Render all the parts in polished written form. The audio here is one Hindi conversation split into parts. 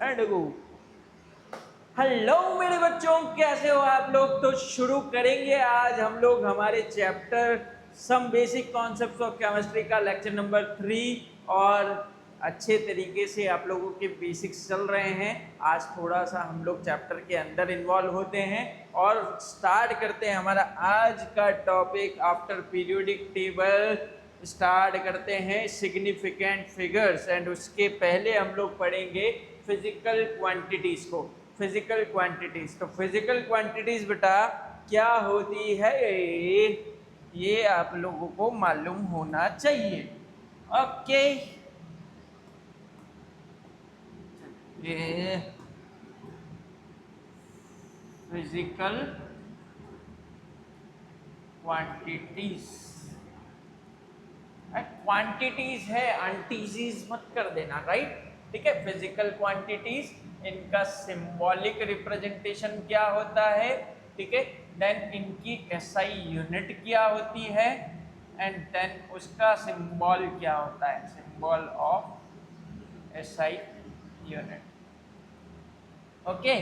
And go. हेलो मेरे बच्चों, कैसे हो आप लोग। तो शुरू करेंगे आज हम लोग हमारे chapter some basic concepts of chemistry का लेक्चर नंबर 3। और अच्छे तरीके से आप लोगों के बेसिक्स चल रहे हैं। आज थोड़ा सा हम लोग चैप्टर के अंदर इन्वॉल्व होते हैं और स्टार्ट करते हैं हमारा आज का topic after periodic table. Start करते हैं सिग्निफिकेंट फिगर्स एंड उसके पहले हम लोग पढ़ेंगे फिजिकल क्वांटिटीज को। फिजिकल क्वांटिटीज, तो फिजिकल क्वांटिटीज बेटा क्या होती है ये आप लोगों को मालूम होना चाहिए। ओके, ये फिजिकल क्वांटिटीज, क्वांटिटीज है, एंटीजीज मत कर देना, राइट। ठीक है, फिजिकल क्वांटिटीज, इनका सिंबॉलिक रिप्रेजेंटेशन क्या होता है, ठीक है। देन इनकी एसआई यूनिट क्या होती है एंड देन उसका सिंबल क्या होता है, symbol of SI unit. Okay,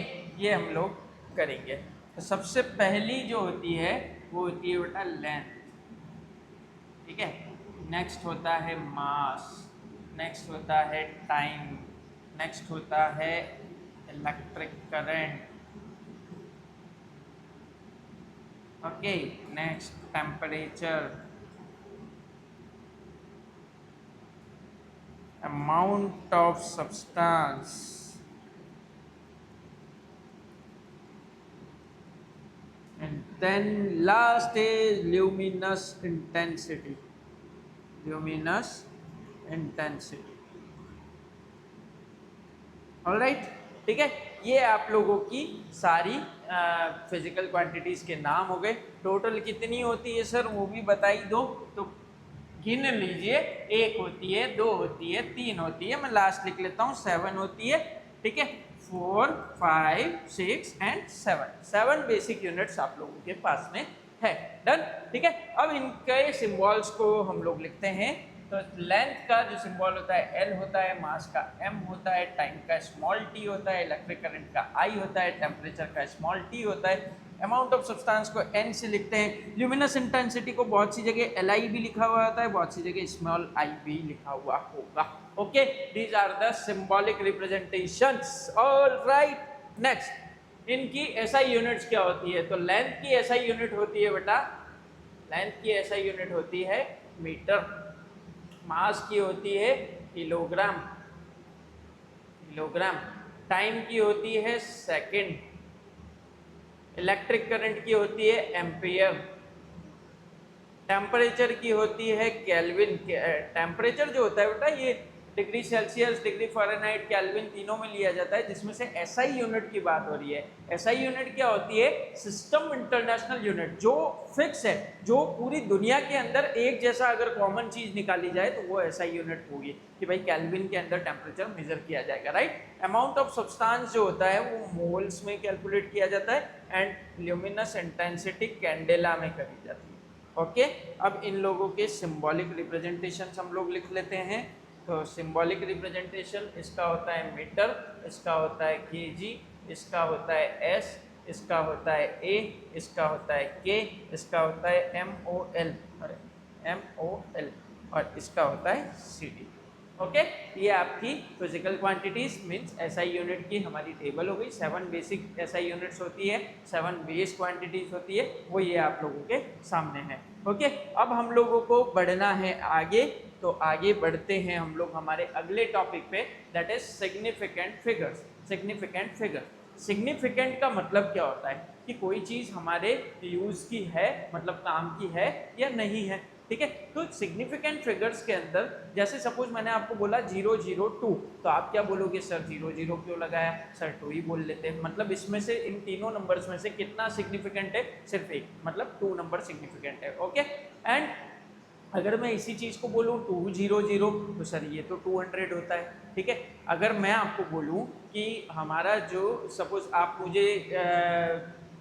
ये हम लोग करेंगे। तो सबसे पहली जो होती है वो होती है बेटा लेंथ, ठीक है। नेक्स्ट होता है मास, नेक्स्ट होता है टाइम, नेक्स्ट होता है electric current, okay. Next temperature, amount of substance, and then last is luminous intensity, luminous intensity, alright. ठीक है, ये आप लोगों की सारी फिजिकल क्वांटिटीज के नाम हो गए। टोटल कितनी होती है सर वो भी बताई दो, तो गिन लीजिए। एक होती है, दो होती है, तीन होती है, मैं लास्ट लिख लेता हूँ, 7 होती है, ठीक है। 4, 5, 6 एंड 7 बेसिक यूनिट्स आप लोगों के पास में है। डन, ठीक है। अब इनके सिंबल्स को हम लोग लिखते हैं। तो लेंथ का जो सिंबल होता है L होता है, मास का M होता है, टाइम का स्मॉल t होता है, इलेक्ट्रिक करंट का I होता है, टेम्परेचर का स्मॉल t होता है, अमाउंट ऑफ सब्सटेंस को N से लिखते हैं। ल्यूमिनस इंटेंसिटी को बहुत सी जगह Li भी लिखा हुआ होता है, बहुत सी जगह स्मॉल i भी लिखा हुआ होगा। Okay, these are the symbolic representations. Alright, next इनकी एसआई यूनिट्स क्या होती है। तो लेंथ की एसआई यूनिट होती है बेटा, लेंथ की एसआई यूनिट होती है मीटर। मास की होती है किलोग्राम, किलोग्राम। टाइम की होती है सेकंड, इलेक्ट्रिक करंट की होती है एम्पियर, टेम्परेचर की होती है केल्विन। टेम्परेचर जो होता है बेटा ये degree Celsius, degree Fahrenheit, kelvin तीनों में लिया जाता है, जिसमें से एसआई यूनिट की बात हो रही है। एसआई यूनिट क्या होती है, सिस्टम इंटरनेशनल यूनिट, जो फिक्स है, जो पूरी दुनिया के अंदर एक जैसा अगर कॉमन चीज निकाली जाए तो वो एसआई यूनिट होगी कि भाई केल्विन के अंदर टेम्परेचर मेजर किया जाएगा, राइट। अमाउंट ऑफ सब्सटेंस जो होता है वो मोल्स में कैलकुलेट किया जाता है एंड ल्यूमिनस इंटेंसिटी कैंडेला में करी जाती है। ओके, अब इन लोगों के सिंबॉलिक रिप्रेजेंटेशन हम लोग लिख लेते हैं। तो सिंबॉलिक रिप्रेजेंटेशन इसका होता है मीटर, इसका होता है केजी, इसका होता है एस, इसका होता है ए, इसका होता है के, इसका होता है MOL और इसका होता है CD। ओके, ये आपकी physical quantities means SI unit की हमारी टेबल हो गई। 7 बेसिक एसआई यूनिट्स होती है, 7 बेस क्वांटिटीज होती है, वो ये आप लोगों के सामने है। ओके, अब हम लोगों को बढ़ना है आगे। तो आगे बढ़ते हैं हम लोग हमारे अगले टॉपिक पे, that is significant figures. Significant figure, significant का मतलब क्या होता है कि कोई चीज़ हमारे यूज़ की है, मतलब काम की है या नहीं है, ठीक है। तो सिग्निफिकेंट फिगर्स के अंदर जैसे सपोज मैंने आपको बोला 002, तो आप क्या बोलोगे सर 00 क्यों लगाया, सर 2 ही बोल लेते हैं। मतलब इसमें से इन तीनों नंबर्स में से कितना सिग्निफिकेंट है, सिर्फ एक, मतलब 2 नंबर सिग्निफिकेंट है। ओके, एंड अगर मैं इसी चीज़ को बोलूँ 200 तो सर ये तो 200 होता है, ठीक है। अगर मैं आपको बोलूँ कि हमारा जो सपोज आप मुझे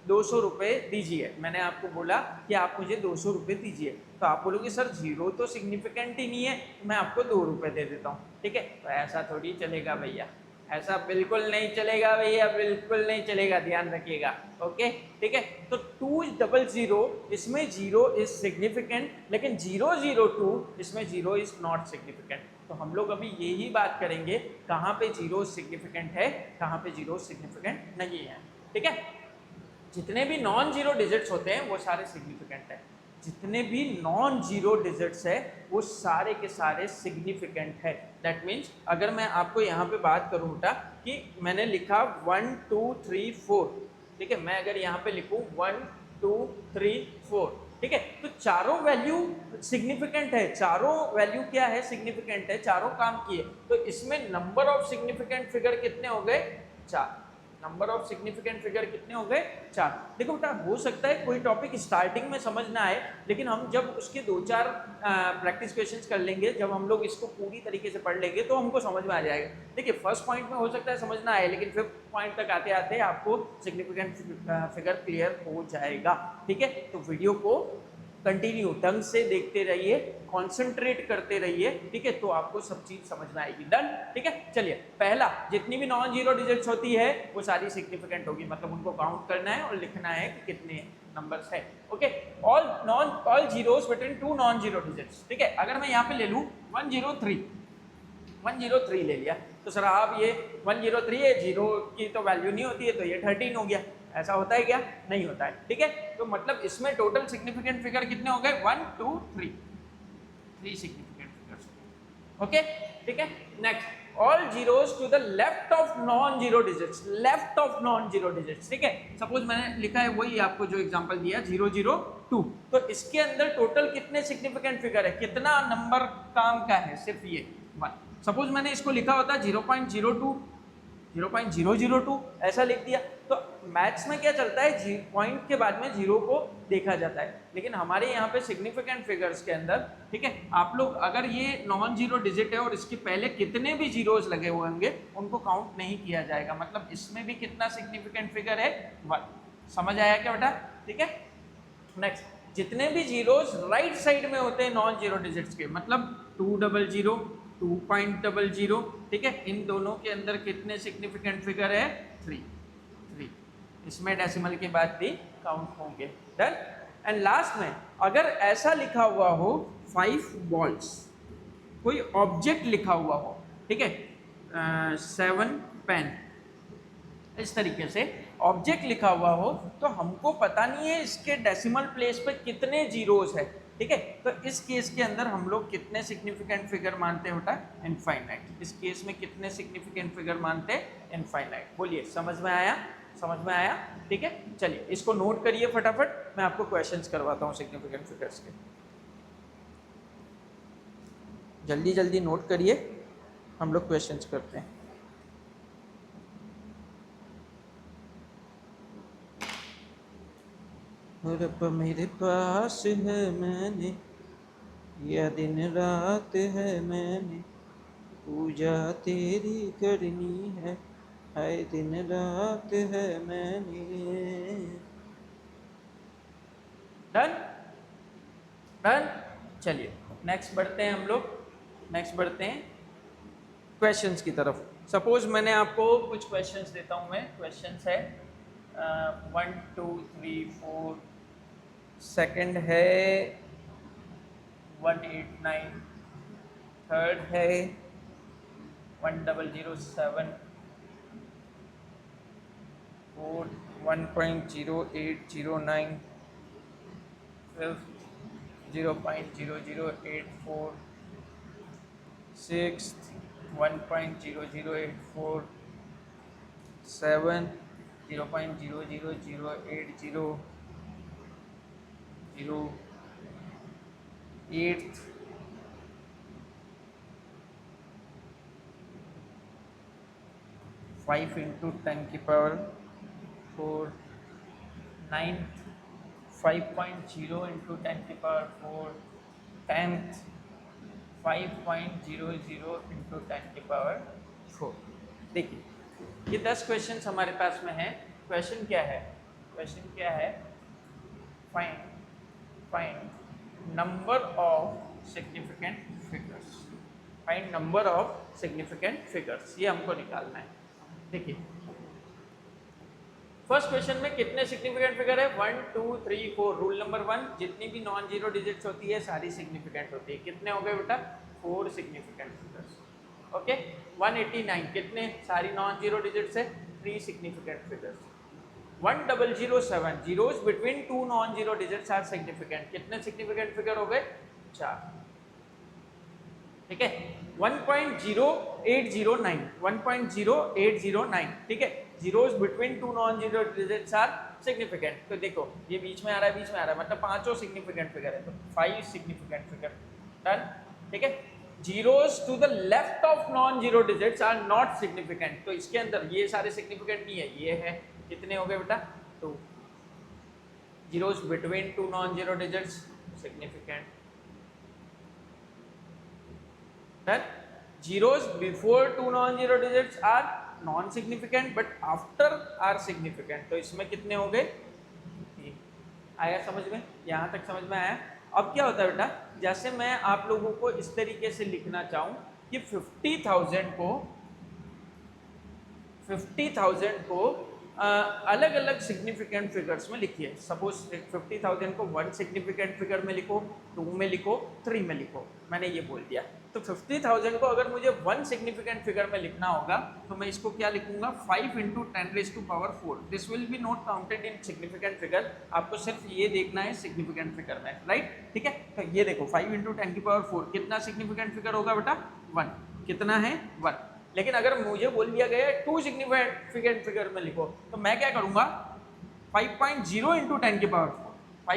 200 रुपये दीजिए, मैंने आपको बोला कि आप मुझे 200 रुपये दीजिए, तो आप बोलोगे सर 0 तो सिग्निफिकेंट ही नहीं है, मैं आपको 2 रुपये दे देता हूँ, ठीक है। तो ऐसा थोड़ी चलेगा भैया, ऐसा बिल्कुल नहीं चलेगा भैया, बिल्कुल नहीं चलेगा, ध्यान रखिएगा। ओके ठीक है, तो 200 इसमें 0 इज सिग्निफिकेंट, लेकिन 002 इसमें 0 इज नॉट सिग्निफिकेंट। तो हम लोग अभी यही बात करेंगे कहाँ पे 0 सिग्निफिकेंट है, कहाँ पे 0 सिग्निफिकेंट नहीं है। ठीक है, जितने भी नॉन जीरो डिजिट्स होते हैं वो सारे सिग्निफिकेंट है, जितने भी नॉन जीरो डिजिट्स है वो सारे के सारे सिग्निफिकेंट है। दैट मीन्स अगर मैं आपको यहाँ पे बात करूँ बेटा कि मैंने लिखा 1 2 3 4, ठीक है, मैं अगर यहाँ पे लिखूँ 1 2 3 4, ठीक है, तो चारों वैल्यू सिग्निफिकेंट है, चारों वैल्यू क्या है, सिग्निफिकेंट है, चारों काम किए। तो इसमें नंबर ऑफ सिग्निफिकेंट फिगर कितने हो गए, 4। नंबर ऑफ सिग्निफिकेंट फिगर कितने हो गए, 4। देखो बेटा, हो सकता है कोई टॉपिक स्टार्टिंग में समझ ना आए, लेकिन हम जब उसके 2-4 प्रैक्टिस क्वेश्चंस कर लेंगे, जब हम लोग इसको पूरी तरीके से पढ़ लेंगे तो हमको समझ में आ जाएगा। देखिए, फर्स्ट पॉइंट में हो सकता है समझ ना आए, लेकिन फिफ्थ पॉइंट तक आते आते आपको सिग्निफिकेंट फिगर क्लियर हो जाएगा। ठीक है, तो वीडियो को कंटिन्यू ढंग से देखते रहिए, कंसंट्रेट करते रहिए, ठीक है, तो आपको सब चीज समझ में आएगी। डन, ठीक है। चलिए, पहला, जितनी भी नॉन जीरो डिजिट्स होती है वो सारी सिग्निफिकेंट होगी, मतलब उनको काउंट करना है और लिखना है कि कितने नंबर्स है। Okay, all zeros between two non zero digits. ठीक है, अगर मैं यहाँ पे ले लूँ 103 ले लिया, तो सर आप ये 103 है, जीरो की तो वैल्यू नहीं होती है, तो ये 13 हो गया। ऐसा होता है क्या, नहीं होता है। ठीक है, तो मतलब इसमें टोटल सिग्निफिकेंट फिगर कितने हो गए, 1 2 3 सिग्निफिकेंट फिगर्स। ओके, ठीक है। Next, all zeros to the left of non zero digits, left of non zero digits. ठीक है, सपोज मैंने लिखा है वही आपको जो एग्जांपल दिया 002, तो इसके अंदर टोटल कितने सिग्निफिकेंट फिगर है, कितना नंबर काम का है, सिर्फ ये 1। सपोज मैंने इसको लिखा होता 0.002 ऐसा लिख दिया, तो मैथ्स में क्या चलता है, पॉइंट के बाद में जीरो को देखा जाता है, लेकिन हमारे यहाँ पे सिग्निफिकेंट फिगर्स के अंदर, ठीक है, आप लोग अगर ये नॉन जीरो डिजिट है और इसके पहले कितने भी जीरोस लगे हुए होंगे उनको काउंट नहीं किया जाएगा। मतलब इसमें भी कितना सिग्निफिकेंट फिगर है, 1। समझ आया क्या बेटा, ठीक है। नेक्स्ट, जितने भी जीरोस राइट साइड में होते हैं नॉन जीरो डिजिट्स के, मतलब 200 2.00, ठीक है, इन दोनों के अंदर कितने सिग्निफिकेंट फिगर है, 3। इसमें डेसिमल के बाद भी काउंट होंगे। डन। एंड लास्ट में अगर ऐसा लिखा हुआ हो 5 बॉल्स, कोई ऑब्जेक्ट लिखा हुआ हो, ठीक है, 7 पेन, इस तरीके से ऑब्जेक्ट लिखा हुआ हो, तो हमको पता नहीं है इसके डेसिमल प्लेस पे कितने जीरोस है। ठीक है, तो इस केस के अंदर हम लोग कितने सिग्निफिकेंट फिगर मानते हैं बेटा, इनफाइनाइट। इस केस में कितने सिग्निफिकेंट फिगर मानते हैं, इनफाइनाइट। बोलिए, समझ में आया, समझ में आया, ठीक है। चलिए, इसको नोट करिए फटाफट, मैं आपको क्वेश्चंस करवाता हूँ सिग्निफिकेंट फिगर्स के। जल्दी जल्दी नोट करिए, हम लोग क्वेश्चंस करते हैं। रब मेरे पास है, मैंने या दिन रात है, मैंने पूजा तेरी करनी है, हाय दिन रात है मैंने। Done, done. चलिए, नेक्स्ट बढ़ते हैं हम लोग, नेक्स्ट बढ़ते हैं क्वेश्चंस की तरफ। सपोज मैंने आपको कुछ क्वेश्चंस देता हूं मैं, क्वेश्चंस है 1 2 3 4, सेकंड है 189, थर्ड है 1007, fourth 1.0809, fifth 0.0084, sixth 1.0084, seventh 0.00080, eighth 5 into 10 की पावर 4, नाइन्थ 5.0 into 10 की पावर 4, 10th 5.00 into 10 की पावर 4। देखिए, ये 10 क्वेश्चन हमारे पास में है। क्वेश्चन क्या है, क्वेश्चन क्या है, find number of significant figures, find number of significant figures, ये हमको निकालना है। देखिए फर्स्ट क्वेश्चन में कितने सिग्निफिकेंट फिगर है 1 2 3 4 रूल नंबर 1 जितनी भी नॉन जीरो डिजिट्स होती है सारी सिग्निफिकेंट होती है। कितने हो गए बेटा 4 सिग्निफिकेंट फिगर्स। ओके 189 कितने सारी नॉन जीरो डिजिट्स है 3 significant figures. 1007 zeros between two non zero digits are significant कितने सिग्निफिकेंट फिगर हो गए 4। ठीक है 1.0809 1.0809 ठीक है zeros between two non zero digits are significant. तो देखो ये बीच में आ रहा है बीच में आ रहा है मतलब पांचों सिग्निफिकेंट फिगर है तो 5 सिग्निफिकेंट फिगर डन। ठीक है zeros to the left of non zero digits are not significant तो इसके अंदर ये सारे सिग्निफिकेंट नहीं है ये है कितने हो गए बेटा 2 zeros between two non zero digits significant. Then zeros before two non-zero digits are non-significant but after are significant तो इसमें कितने हो गए आया समझ में यहाँ तक समझ में आया। अब क्या होता है बेटा जैसे मैं आप लोगों को इस तरीके से लिखना चाहूँ कि 50,000 को अलग अलग सिग्निफिकेंट फिगर्स में लिखिए। सपोज 50,000 को 1 सिग्निफिकेंट फिगर में लिखो 2 में लिखो 3 में लिखो मैंने ये बोल दिया। तो 50,000 को अगर मुझे 1 सिग्निफिकेंट फिगर में लिखना होगा तो मैं इसको क्या लिखूंगा 5 × 10⁴ this will be not counted in significant figure. आपको सिर्फ ये देखना है सिग्निफिकेंट फिगर में राइट। ठीक है तो ये देखो 5 × 10⁴ कितना सिग्निफिकेंट फिगर होगा बेटा 1 कितना है 1। लेकिन अगर मुझे बोल दिया गया 2 सिग्निफिकेंट फिगर में लिखो तो मैं क्या करूंगा 5.0 × 10⁴ 5.0 ×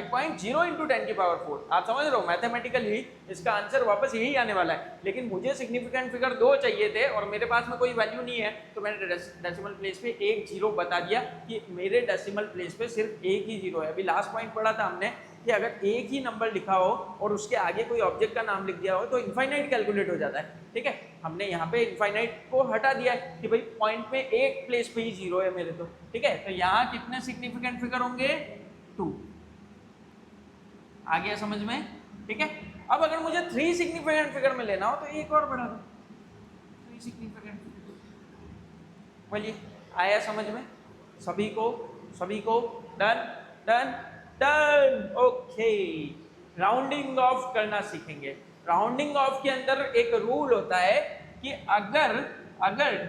10⁴ आप समझ रहे हो मैथमेटिकली इसका आंसर वापस यही आने वाला है। लेकिन मुझे सिग्निफिकेंट फिगर 2 चाहिए थे और मेरे पास में कोई वैल्यू नहीं है तो मैंने डेसिमल प्लेस पे एक जीरो बता दिया कि मेरे डेसिमल प्लेस पे सिर्फ एक ही जीरो है। अभी लास्ट पॉइंट पढ़ा था हमने कि अगर एक ही नंबर लिखा हो और उसके आगे कोई ऑब्जेक्ट का नाम लिख दिया हो तो इनफाइनाइट कैलकुलेट हो जाता है। ठीक है हमने यहाँ पे इनफाइनाइट को हटा दिया है कि भाई पॉइंट में एक प्लेस पे ही जीरो है मेरे तो। ठीक है तो यहाँ कितने सिग्निफिकेंट फिगर होंगे 2 आ गया समझ में। ठीक है अब अगर मुझे 3 सिग्निफिकेंट फिगर में लेना हो तो एक और बढ़ा दो 3 सिग्निफिकेंट फिगर। बोलिए आया समझ में सभी को done done done. Okay rounding off करना सीखेंगे। राउंडिंग ऑफ के अंदर एक रूल होता है कि अगर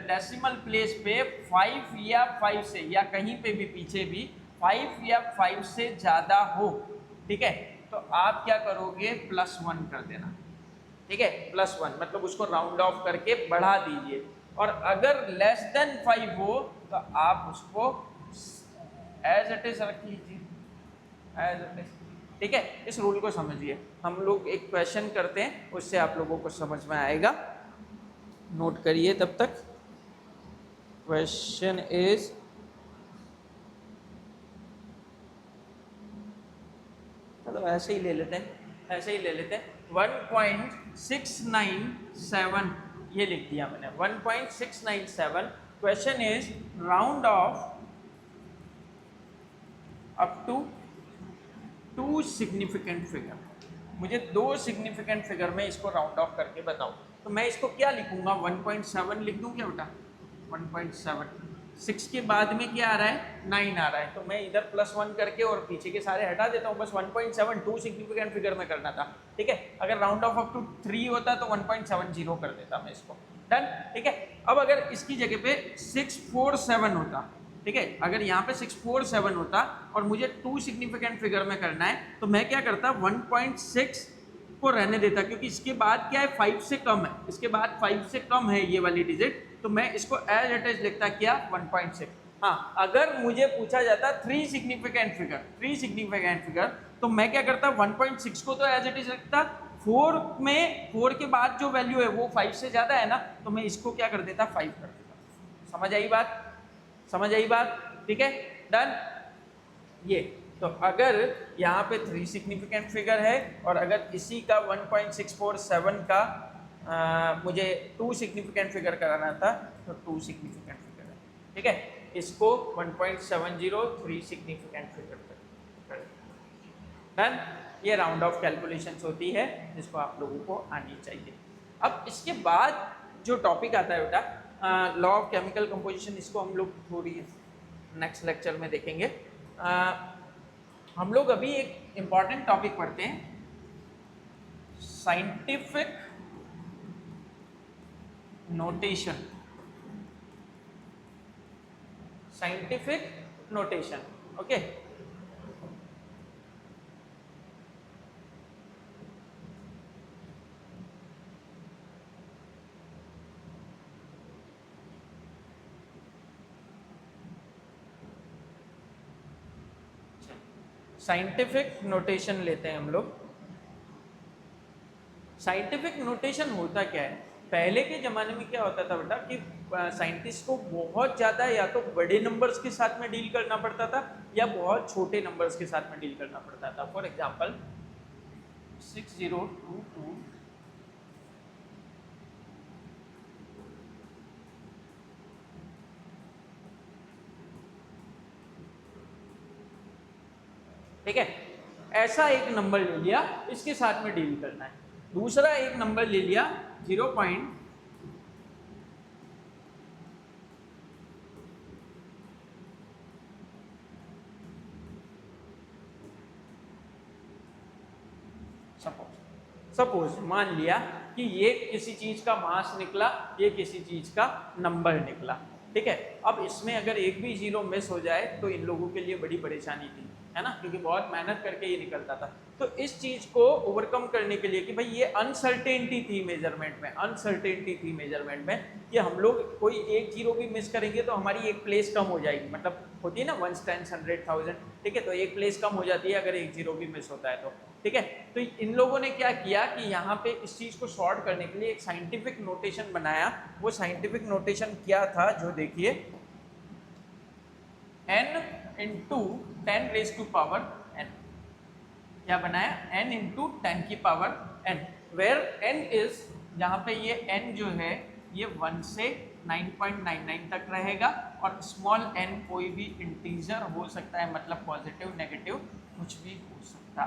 डेसिमल प्लेस पे 5 या 5 से या कहीं पे भी पीछे भी 5 या 5 से ज्यादा हो ठीक है तो आप क्या करोगे +1 कर देना। ठीक है +1 मतलब उसको राउंड ऑफ करके बढ़ा दीजिए और अगर लेस देन 5 हो तो आप उसको एज इट इज रख लीजिए एज इट इज। ठीक है इस रूल को समझिए। हम लोग एक क्वेश्चन करते हैं उससे आप लोगों को समझ में आएगा नोट करिए तब तक। क्वेश्चन इज चलो ऐसे ही ले लेते हैं 1.697 ये लिख दिया मैंने 1.697। Question is round off up to 2 significant figure. मुझे 2 सिग्निफिकेंट फिगर में इसको राउंड ऑफ करके बताओ तो मैं इसको क्या लिखूंगा 1.7 लिख दूं क्या बेटा 1.7 6 के बाद में क्या आ रहा है 9 आ रहा है तो मैं इधर +1 करके और पीछे के सारे हटा देता हूँ बस 1.7 2 सिग्निफिकेंट फिगर में करना था। ठीक है अगर राउंड ऑफ अप टू 3 होता तो 1.70 कर देता मैं इसको डन। ठीक है अब अगर इसकी जगह पे 647 होता ठीक है अगर यहाँ पे 647 होता और मुझे 2 सिग्निफिकेंट फिगर में करना है तो मैं क्या करता 1.6 को रहने देता क्योंकि इसके बाद क्या है 5 से कम है इसके बाद 5 से कम है ये वाली डिजिट तो मैं इसको एज इट इज लिखता क्या 1.6। हाँ अगर मुझे पूछा जाता 3 सिग्निफिकेंट फिगर तो मैं क्या करता 1.6 को तो एज इट इज लिखता 4 के बाद जो वैल्यू है वो 5 से ज्यादा है ना तो मैं इसको क्या कर देता 5 कर देता। समझ आई बात ठीक है डन। ये तो अगर यहाँ पे 3 सिग्निफिकेंट फिगर है और अगर इसी का 1.647 का मुझे 2 सिग्निफिकेंट फिगर कराना था तो 2 सिग्निफिकेंट फिगर है। ठीक है इसको 1.70 3 सिग्निफिकेंट फिगर डन। ये राउंड ऑफ कैलकुलेशंस होती है जिसको आप लोगों को आनी चाहिए। अब इसके बाद जो टॉपिक आता है बेटा लॉ ऑफ केमिकल कंपोजिशन, इसको हम लोग थोड़ी नेक्स्ट लेक्चर में देखेंगे। हम लोग अभी एक इम्पॉर्टेंट टॉपिक पढ़ते हैं, scientific notation. Scientific notation, okay. Scientific notation लेते हैं हम लोग। साइंटिफिक नोटेशन होता क्या है? पहले के ज़माने में क्या होता था बेटा कि साइंटिस्ट को बहुत ज़्यादा या तो बड़े नंबर्स के साथ में डील करना पड़ता था या बहुत छोटे नंबर्स के साथ में डील करना पड़ता था। फॉर एग्जांपल 6022, ठीक है, ऐसा एक नंबर ले लिया, इसके साथ में डील करना है। दूसरा एक नंबर ले लिया 0. सपोज मान लिया कि ये किसी चीज का मास निकला, ये किसी चीज का नंबर निकला, ठीक है। अब इसमें अगर एक भी जीरो मिस हो जाए तो इन लोगों के लिए बड़ी परेशानी थी, है ना, क्योंकि बहुत मेहनत करके ये निकलता था। तो इस चीज को ओवरकम करने के लिए कि भाई ये अनसर्टेनिटी थी मेजरमेंट में, अनसर्टेनिटी थी मेजरमेंट में कि हम लोग कोई एक जीरो भी मिस करेंगे तो हमारी एक प्लेस कम हो जाएगी, मतलब होती है ना 1 10 100,000, ठीक है, तो एक प्लेस कम हो जाती है अगर एक जीरो भी मिस होता है तो, ठीक है। तो इन लोगों ने क्या किया कि यहाँ पे इस चीज को सॉर्ट करने के लिए एक साइंटिफिक नोटेशन बनाया। वो साइंटिफिक नोटेशन क्या था, जो देखिए n into 10 raise to power n, क्या बनाया, n इंटू 10 की power n, where n is, जहाँ पे ये n जो है ये 1 से 9.99 तक रहेगा और स्मॉल n कोई भी इंटीजर हो सकता है, मतलब पॉजिटिव नेगेटिव कुछ भी हो सकता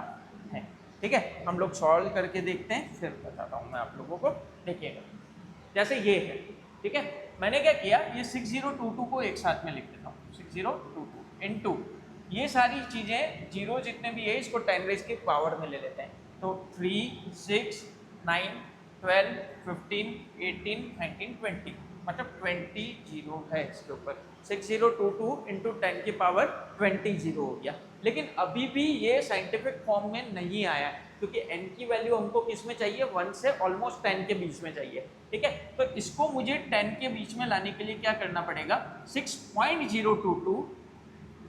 है, ठीक है। हम लोग सॉल्व करके देखते हैं, फिर बताता हूँ मैं आप लोगों को। देखिएगा जैसे ये है, ठीक है, मैंने क्या किया, ये 6022 को एक साथ में लिख देता हूँ, 6022 इंटू ये सारी चीज़ें जीरो जितने भी है इसको 10 रेज की पावर में ले लेते हैं, तो 3 6 9 12 15 18 19 20, मतलब 20 जीरो है इसके ऊपर। 6022 इंटू 10 की पावर 20 जीरो हो गया। लेकिन अभी भी ये साइंटिफिक फॉर्म में नहीं आया क्योंकि n की वैल्यू हमको किस में चाहिए, 1 से ऑलमोस्ट 10 के बीच में चाहिए, ठीक है। तो इसको मुझे 10 के बीच में लाने के लिए क्या करना पड़ेगा, 6.022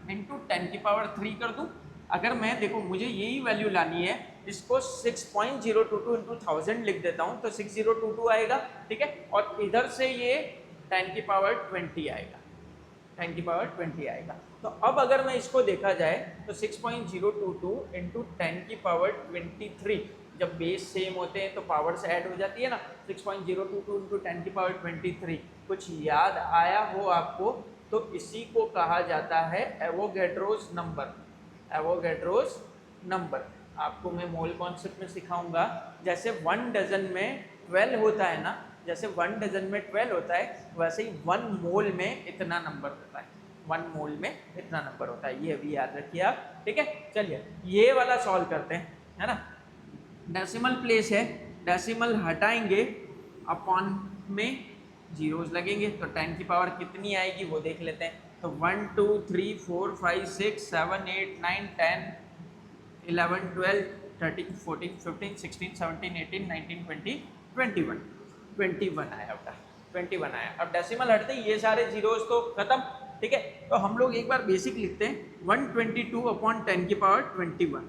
इंटू 10 की पावर 3 कर दूं। अगर मैं देखो मुझे यही वैल्यू लानी है, इसको 6.022 इंटू 1000 लिख देता हूं तो 6022 आएगा, ठीक है। और इधर से ये 10 की पावर 20 आएगा, 10 की पावर 20 आएगा। तो अब अगर मैं इसको देखा जाए तो 6.022 इंटू 10 की पावर 23, जब बेस सेम होते हैं तो पावर्स ऐड हो जाती है ना, 6.022 इंटू 10 की पावर 23, कुछ याद आया हो आपको तो इसी को कहा जाता है एवोगैड्रोस नंबर। एवोगैड्रोस नंबर आपको मैं मोल कॉन्सेप्ट में सिखाऊंगा। जैसे 1 डजन में 12 होता है ना, जैसे 1 डजन में 12 होता है, वैसे ही 1 मोल में इतना नंबर होता है, 1 मोल में इतना नंबर होता है, ये भी याद रखिए आप, ठीक है। चलिए ये वाला सॉल्व करते हैं, है ना। डेसिमल प्लेस है, डेसिमल हटाएंगे, अपॉन में जीरोस लगेंगे, तो 10 की पावर कितनी आएगी वो देख लेते हैं। तो 1 2 3 4 5 6 7 8 9 10 11 12 13 14 15 16 17 18 19 20 21 21 आया बेटा, 21 आया। अब डेसिमल हटते ही ये सारे जीरोस तो खत्म, ठीक है। तो हम लोग एक बार बेसिक लिखते हैं, 122 अपॉन 10 की पावर 21।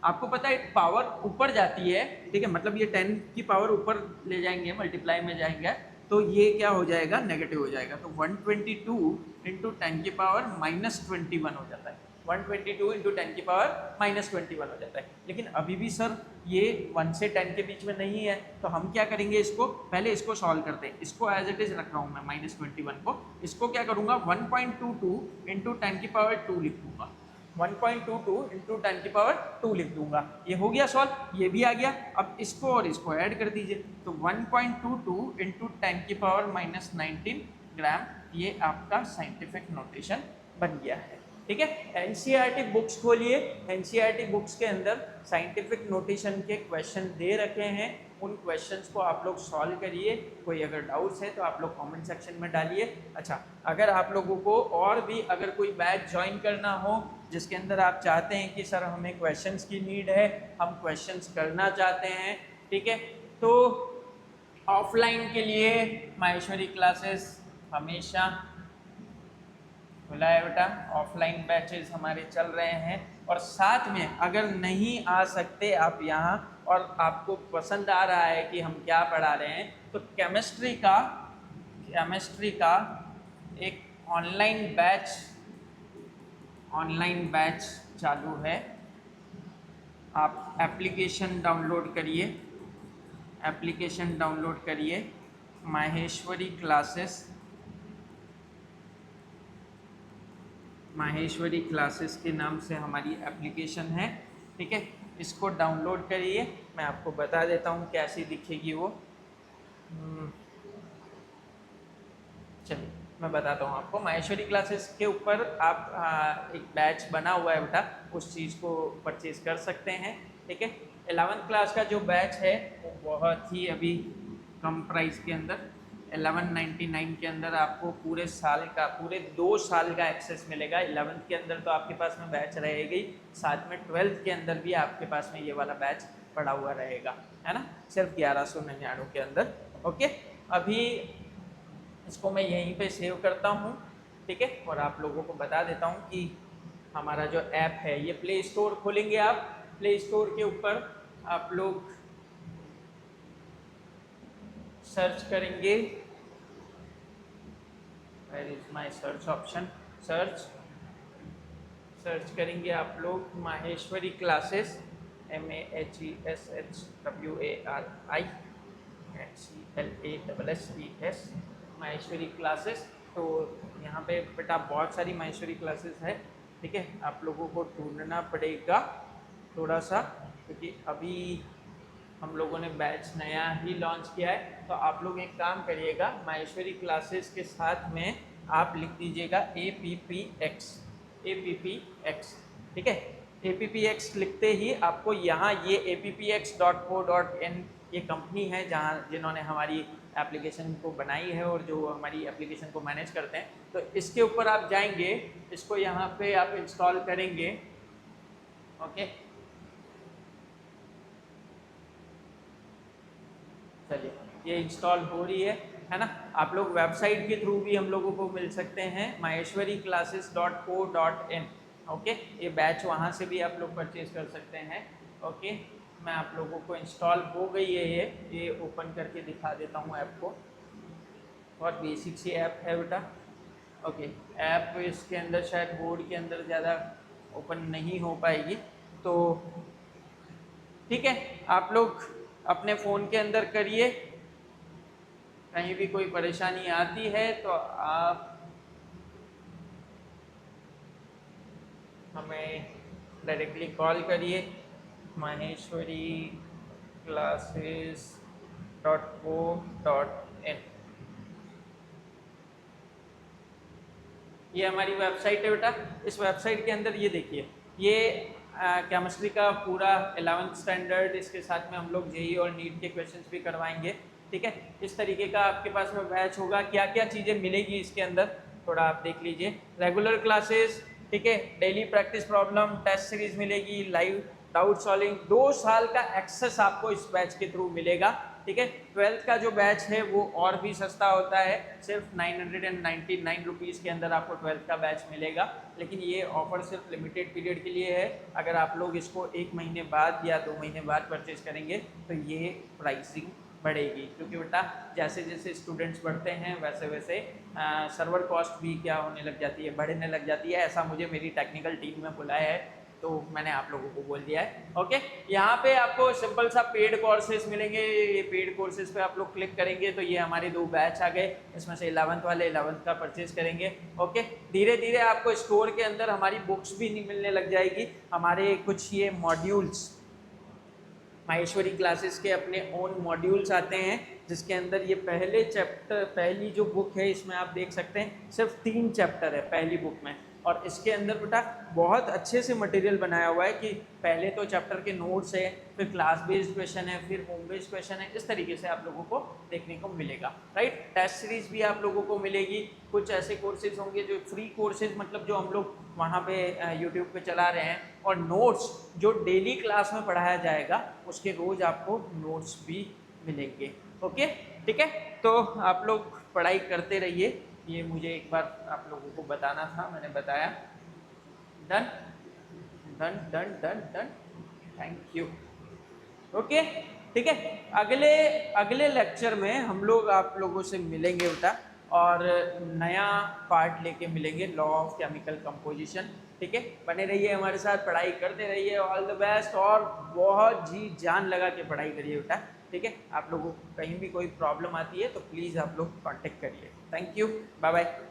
आपको पता है पावर ऊपर जाती है, ठीक है, मतलब ये 10 की पावर ऊपर ले जाएंगे, मल्टीप्लाई में जाएंगे तो ये क्या हो जाएगा, नेगेटिव हो जाएगा। तो 122 इंटू 10 की पावर -21 हो जाता है, 122 इंटू 10 की पावर -21 हो जाता है। लेकिन अभी भी सर ये 1 से 10 के बीच में नहीं है, तो हम क्या करेंगे, इसको पहले इसको सॉल्व करते हैं। इसको एज इट इज रख रहा हूँ मैं -21 को, इसको क्या करूँगा 1.22 इंटू 10 की पावर 2 लिख दूँगा, 1.22 इंटू 10 की पावर 2 लिख दूंगा। ये हो गया सॉल्व, ये भी आ गया। अब इसको और इसको ऐड कर दीजिए, तो 1.22 इंटू 10 की पावर -19 ग्राम, ये आपका साइंटिफिक नोटेशन बन गया है। ठीक है, एनसीईआरटी बुक्स खोलिए, एनसीईआरटी बुक्स के अंदर साइंटिफिक नोटेशन के क्वेश्चन दे रखे हैं, उन क्वेश्चंस को आप लोग सॉल्व करिए। कोई अगर डाउट्स है तो आप लोग कमेंट सेक्शन में डालिए। अच्छा, अगर आप लोगों को और भी अगर कोई बैच ज्वाइन करना हो जिसके अंदर आप चाहते हैं कि सर हमें क्वेश्चंस की नीड है, हम क्वेश्चंस करना चाहते हैं, ठीक है, तो ऑफलाइन के लिए माहेश्वरी क्लासेस हमेशा खुला है बेटा। ऑफलाइन बैचेस हमारे चल रहे हैं, और साथ में अगर नहीं आ सकते आप यहाँ और आपको पसंद आ रहा है कि हम क्या पढ़ा रहे हैं, तो केमिस्ट्री का एक ऑनलाइन बैच चालू है। आप एप्लीकेशन डाउनलोड करिए माहेश्वरी क्लासेस के नाम से हमारी एप्लीकेशन है। ठीक है, इसको डाउनलोड करिए। मैं आपको बता देता हूँ कैसी दिखेगी वो। चलिए मैं बताता हूँ आपको। माहेश्वरी क्लासेस के ऊपर आप एक बैच बना हुआ है बेटा, उस चीज़ को परचेज कर सकते हैं। ठीक है, 11th क्लास का जो बैच है वो बहुत ही अभी कम प्राइस के अंदर 1199 के अंदर आपको पूरे 2 साल का एक्सेस मिलेगा। 11th के अंदर तो आपके पास में बैच रहेगी, साथ में 12th के अंदर भी आपके पास में ये वाला बैच पड़ा हुआ रहेगा, है ना, सिर्फ 1199 के अंदर। ओके, अभी इसको मैं यहीं पे सेव करता हूँ। ठीक है, और आप लोगों को बता देता हूँ कि हमारा जो ऐप है ये प्ले स्टोर खोलेंगे आप। प्ले स्टोर के ऊपर आप लोग सर्च करेंगे, where is my search option, search करेंगे आप लोग Maheshwari classes, MAHESWRI Maheshwari classes. तो यहाँ पे बेटा बहुत सारी माहेश्वरी क्लासेस है। ठीक है, आप लोगों को ढूंढना पड़ेगा थोड़ा सा, क्योंकि अभी हम लोगों ने बैच नया ही लॉन्च किया है। तो आप लोग एक काम करिएगा, माहेश्वरी क्लासेस के साथ में आप लिख दीजिएगा APPX। ठीक है, APPX लिखते ही आपको यहाँ ये appx.co.in ये कंपनी है जिन्होंने हमारी एप्लीकेशन को बनाई है और जो हमारी एप्लीकेशन को मैनेज करते हैं, तो इसके ऊपर आप जाएंगे, इसको यहाँ पे आप इंस्टॉल करेंगे। ओके, चलिए ये इंस्टॉल हो रही है ना। आप लोग वेबसाइट के थ्रू भी हम लोगों को मिल सकते हैं, maheshwariclasses.co.in। ओके, ये बैच वहाँ से भी आप लोग परचेज कर सकते हैं। ओके, मैं आप लोगों को इंस्टॉल हो गई है ये ओपन करके दिखा देता हूँ ऐप को। बहुत बेसिक सी ऐप है बेटा। ओके, ऐप इसके अंदर शायद बोर्ड के अंदर ज़्यादा ओपन नहीं हो पाएगी, तो ठीक है, आप लोग अपने फ़ोन के अंदर करिए। कहीं भी कोई परेशानी आती है तो आप हमें डायरेक्टली कॉल करिए, maheshwariclasses.co.in। ये हमारी वेबसाइट है बेटा। इस वेबसाइट के अंदर ये देखिए, ये केमिस्ट्री का पूरा 11th स्टैंडर्ड, इसके साथ में हम लोग जेईई और नीट के क्वेश्चंस भी करवाएंगे। ठीक है, इस तरीके का आपके पास में बैच होगा। क्या क्या चीज़ें मिलेगी इसके अंदर थोड़ा आप देख लीजिए। रेगुलर क्लासेस, ठीक है, daily practice problem, test series मिलेगी, लाइव डाउट सॉल्विंग, 2 साल का एक्सेस आपको इस बैच के थ्रू मिलेगा। ठीक है, 12th का जो बैच है वो और भी सस्ता होता है, सिर्फ 999 रुपीज़ के अंदर आपको 12th का बैच मिलेगा। लेकिन ये ऑफर सिर्फ लिमिटेड पीरियड के लिए है। अगर आप लोग इसको 1 महीने बाद या 2 महीने बाद परचेज करेंगे तो ये प्राइसिंग बढ़ेगी, क्योंकि बेटा जैसे जैसे स्टूडेंट्स बढ़ते हैं वैसे वैसे सर्वर कॉस्ट भी क्या होने लग जाती है, बढ़ने लग जाती है। ऐसा मुझे मेरी टेक्निकल टीम में बुलाया है, तो मैंने आप लोगों को बोल दिया है। ओके, यहाँ पे आपको सिंपल सा पेड कोर्सेज मिलेंगे। ये पेड कोर्सेज पे आप लोग क्लिक करेंगे तो ये हमारे 2 बैच आ गए, इसमें से 11th वाले 11th का परचेज करेंगे। ओके, धीरे धीरे आपको स्टोर के अंदर हमारी बुक्स भी नहीं मिलने लग जाएगी। हमारे कुछ ये मॉड्यूल्स माहेश्वरी क्लासेस के अपने ओन मॉड्यूल्स आते हैं, जिसके अंदर ये पहले चैप्टर, पहली जो बुक है इसमें आप देख सकते हैं सिर्फ 3 चैप्टर है पहली बुक में, और इसके अंदर बेटा बहुत अच्छे से मटेरियल बनाया हुआ है कि पहले तो चैप्टर के नोट्स है, फिर क्लास बेस्ड क्वेश्चन है, फिर होम बेस्ड क्वेश्चन है, इस तरीके से आप लोगों को देखने को मिलेगा, राइट। टेस्ट सीरीज भी आप लोगों को मिलेगी, कुछ ऐसे कोर्सेज होंगे जो फ्री कोर्सेज, मतलब जो हम लोग वहाँ पे यूट्यूब पे चला रहे हैं, और नोट्स जो डेली क्लास में पढ़ाया जाएगा उसके रोज आपको नोट्स भी मिलेंगे। ओके, ठीक है, तो आप लोग पढ़ाई करते रहिए, ये मुझे एक बार आप लोगों को बताना था, मैंने बताया। Done done done done done, thank you. Okay, ठीक है, अगले अगले लेक्चर में हम लोग आप लोगों से मिलेंगे बेटा, और नया पार्ट लेके मिलेंगे, लॉ ऑफ केमिकल कंपोजिशन। ठीक है, बने रहिए हमारे साथ, पढ़ाई करते रहिए, ऑल द बेस्ट, और बहुत जी जान लगा के पढ़ाई करिए बेटा। ठीक है, आप लोगों को कहीं भी कोई प्रॉब्लम आती है तो प्लीज़ आप लोग कांटेक्ट करिए। Thank you, bye bye.